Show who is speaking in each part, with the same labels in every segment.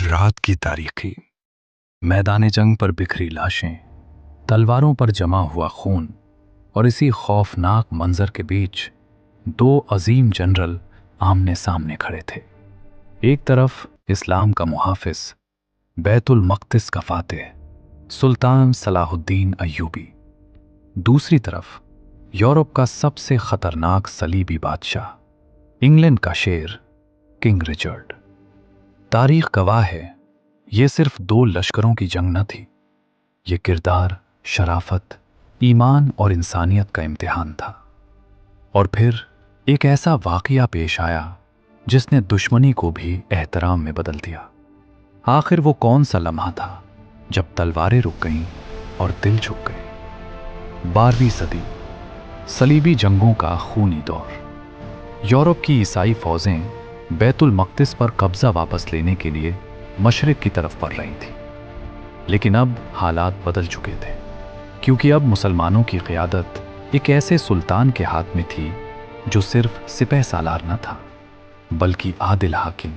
Speaker 1: रात की तारीखी, मैदान जंग पर बिखरी लाशें, तलवारों पर जमा हुआ खून और इसी खौफनाक मंजर के बीच दो अजीम जनरल आमने सामने खड़े थे। एक तरफ इस्लाम का मुहाफिज, बैतुल मक़दिस का फातिह सुल्तान सलाहुद्दीन अय्यूबी, दूसरी तरफ यूरोप का सबसे खतरनाक सलीबी बादशाह, इंग्लैंड का शेर किंग रिचर्ड। तारीख गवाह है, ये सिर्फ दो लश्करों की जंग न थी, ये किरदार, शराफत, ईमान और इंसानियत का इम्तिहान था। और फिर एक ऐसा वाक़या पेश आया जिसने दुश्मनी को भी एहतराम में बदल दिया। आखिर वो कौन सा लम्हा था जब तलवारें रुक गईं और दिल झुक गए? 12वीं सदी, सलीबी जंगों का खूनी दौर। यूरोप की ईसाई फौजें बैतुल मक़दिस पर कब्जा वापस लेने के लिए मशरिक की तरफ बढ़ रही थी। लेकिन अब हालात बदल चुके थे, क्योंकि अब मुसलमानों की क़ियादत एक ऐसे सुल्तान के हाथ में थी जो सिर्फ सिपह सालार न था, बल्कि आदिल हाकिम,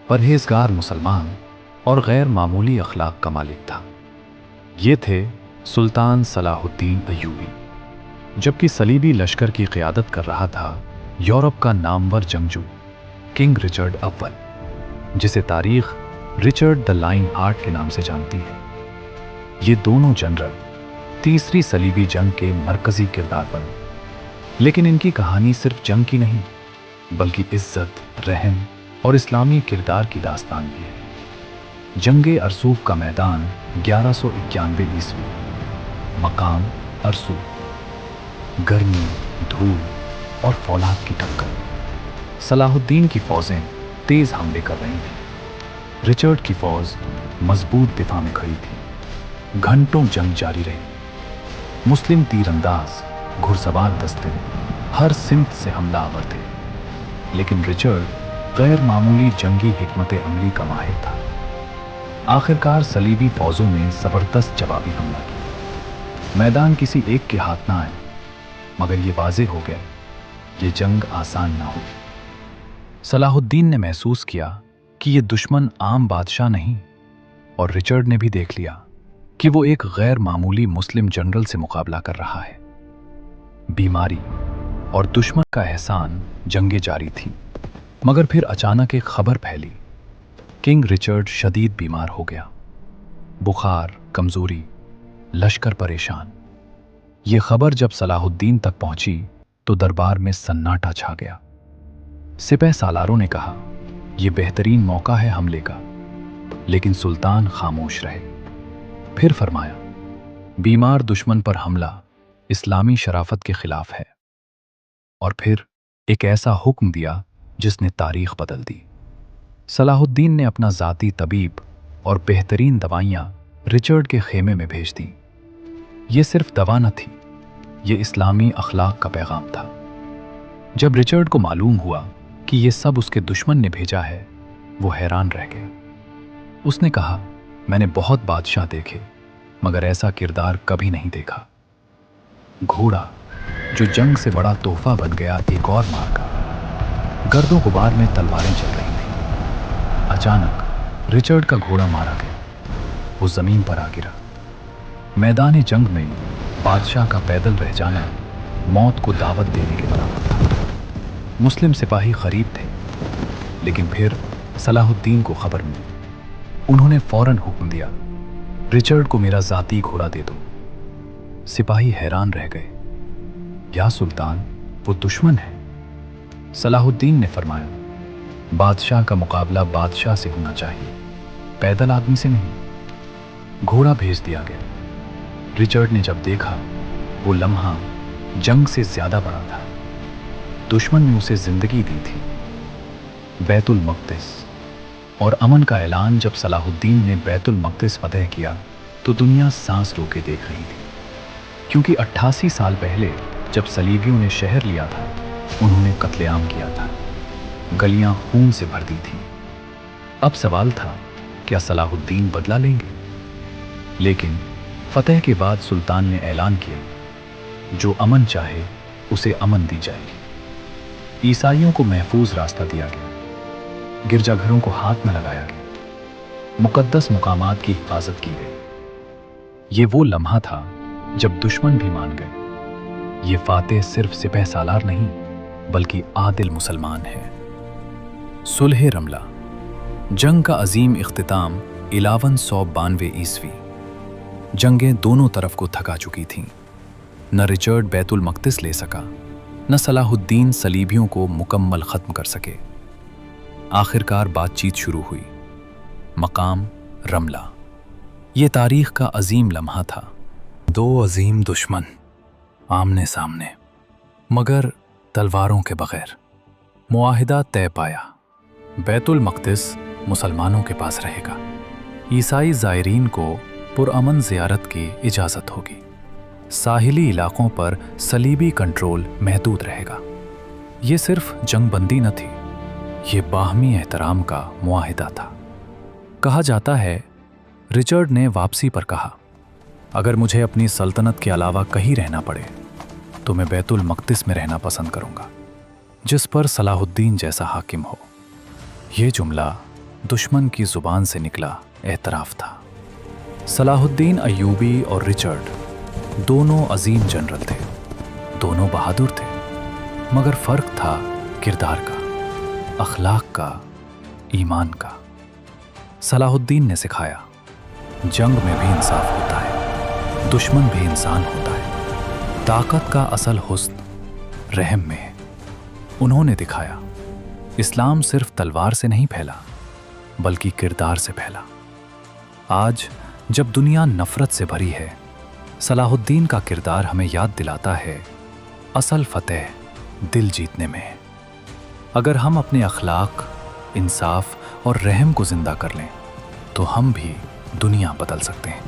Speaker 1: परहेजगार मुसलमान और गैर मामूली अखलाक का मालिक था। ये थे सुल्तान सलाहुद्दीन अय्यूबी। जबकि सलीबी लश्कर की क़ियादत कर रहा था यूरोप का नामवर जंगजू किंग रिचर्ड अव्वल, जिसे तारीख रिचर्ड द लाइन हार्ट के नाम से जानती है। ये दोनों जनरल तीसरी सलीबी जंग के मरकजी किरदार बने। लेकिन इनकी कहानी सिर्फ जंग की नहीं, बल्कि इज्जत, रहम और इस्लामी किरदार की दास्तान भी है। जंगे अरसूफ का मैदान 1191 ईस्वी। मकाम अरसूफ। गर्मी, धूल और फौलाद की टक्कर। सलाहुद्दीन की फौजें तेज हमले कर रही थीं। रिचर्ड की फौज मजबूत दिफा में खड़ी थी। घंटों जंग जारी रही। मुस्लिम तीरंदाज, घुड़सवार दस्ते हर सिमत से हमलावर थे। लेकिन रिचर्ड गैर मामूली जंगी हिकमत अमली का माहिर था। आखिरकार सलीबी फौजों ने जबरदस्त जवाबी हमला किया। मैदान किसी एक के हाथ ना आए, मगर ये वाज़ेह हो गया, ये जंग आसान ना हुई। सलाहुद्दीन ने महसूस किया कि ये दुश्मन आम बादशाह नहीं, और रिचर्ड ने भी देख लिया कि वो एक गैर मामूली मुस्लिम जनरल से मुकाबला कर रहा है। बीमारी और दुश्मन का एहसान जंगें जारी थी, मगर फिर अचानक एक खबर फैली। किंग रिचर्ड शदीद बीमार हो गया। बुखार, कमजोरी, लश्कर परेशान। ये खबर जब सलाहुद्दीन तक पहुंची तो दरबार में सन्नाटा छा गया। सिपह सालारों ने कहा, यह बेहतरीन मौका है हमले का, लेकिन सुल्तान खामोश रहे। फिर फरमाया, बीमार दुश्मन पर हमला इस्लामी शराफत के खिलाफ है। और फिर एक ऐसा हुक्म दिया जिसने तारीख बदल दी। सलाहुद्दीन ने अपना ज़ाती तबीब और बेहतरीन दवाइयाँ रिचर्ड के खेमे में भेज दी। ये सिर्फ दवा न थी, ये इस्लामी अखलाक का पैगाम था। जब रिचर्ड को मालूम हुआ कि ये सब उसके दुश्मन ने भेजा है, वो हैरान रह गया। उसने कहा, मैंने बहुत बादशाह देखे, मगर ऐसा किरदार कभी नहीं देखा। घोड़ा जो जंग से बड़ा तोहफा बन गया, एक और मार्का। गर्दो गुबार में तलवारें चल रही थीं। अचानक रिचर्ड का घोड़ा मारा गया। वो जमीन पर आ गिरा। मैदान जंग में बादशाह का पैदल रह जाना मौत को दावत देने के बराबर था। मुस्लिम सिपाही गरीब थे, लेकिन फिर सलाहुद्दीन को खबर मिली। उन्होंने फौरन हुक्म दिया, रिचर्ड को मेरा ज़ाती घोड़ा दे दो। सिपाही हैरान रह गए, या सुल्तान, वो दुश्मन है। सलाहुद्दीन ने फरमाया, बादशाह का मुकाबला बादशाह से होना चाहिए, पैदल आदमी से नहीं। घोड़ा भेज दिया गया। रिचर्ड ने जब देखा, वो लम्हा जंग से ज्यादा बड़ा था। दुश्मन ने उसे जिंदगी दी थी। बैतुल मक़दिस और अमन का ऐलान। जब सलाहुद्दीन ने बैतुल मक़दिस फतह किया तो दुनिया सांस रोके देख रही थी, क्योंकि 88 साल पहले जब सलीबियों ने शहर लिया था, उन्होंने कत्लेआम किया था। गलियां खून से भर दी थी। अब सवाल था, क्या सलाहुद्दीन बदला लेंगे? लेकिन फतह के बाद सुल्तान ने ऐलान किया, जो अमन चाहे उसे अमन दी जाएगी। ईसाइयों को महफूज रास्ता दिया गया। गिरजाघरों को हाथ न लगाया गया। मुकद्दस मुकामात की हिफाजत की गई। ये वो लम्हा था जब दुश्मन भी मान गए ये फातेह सिर्फ सिपह सालार नहीं बल्कि आदिल मुसलमान है। सुलह रमला, जंग का अजीम इख्तिताम 1192 ईस्वी। जंगें दोनों तरफ को थका चुकी थीं। न रिचर्ड बैतुल मक़दिस ले सका, न सलाहुद्दीन सलीबियों को मुकम्मल ख़त्म कर सके। आखिरकार बातचीत शुरू हुई। मकाम रमला, ये तारीख़ का अजीम लम्हा था। दो अजीम दुश्मन आमने सामने, मगर तलवारों के बगैर। मुआहिदा तय पाया, बैतुल मक़दिस मुसलमानों के पास रहेगा, ईसाई ज़ायरीन को पुरअमन ज़ियारत की इजाज़त होगी, साहिली इलाक़ों पर सलीबी कंट्रोल महदूद रहेगा। ये सिर्फ जंगबंदी न थी, ये बाहमी एहतराम का मुआहिदा था। कहा जाता है रिचर्ड ने वापसी पर कहा, अगर मुझे अपनी सल्तनत के अलावा कहीं रहना पड़े तो मैं बैतुल मक़दिस में रहना पसंद करूंगा, जिस पर सलाहुद्दीन जैसा हाकिम हो। ये जुमला दुश्मन की ज़ुबान से निकला एतराफ़ था। सलाहुद्दीन अय्यूबी और रिचर्ड दोनों अजीम जनरल थे, दोनों बहादुर थे, मगर फ़र्क था किरदार का, अखलाक का, ईमान का। सलाहुद्दीन ने सिखाया, जंग में भी इंसाफ होता है, दुश्मन भी इंसान होता है, ताकत का असल हुस्न रहम में है। उन्होंने दिखाया, इस्लाम सिर्फ तलवार से नहीं फैला बल्कि किरदार से फैला। आज जब दुनिया नफरत से भरी है, सलाहुद्दीन का किरदार हमें याद दिलाता है, असल फतेह दिल जीतने में है। अगर हम अपने अखलाक, इंसाफ और रहम को जिंदा कर लें तो हम भी दुनिया बदल सकते हैं।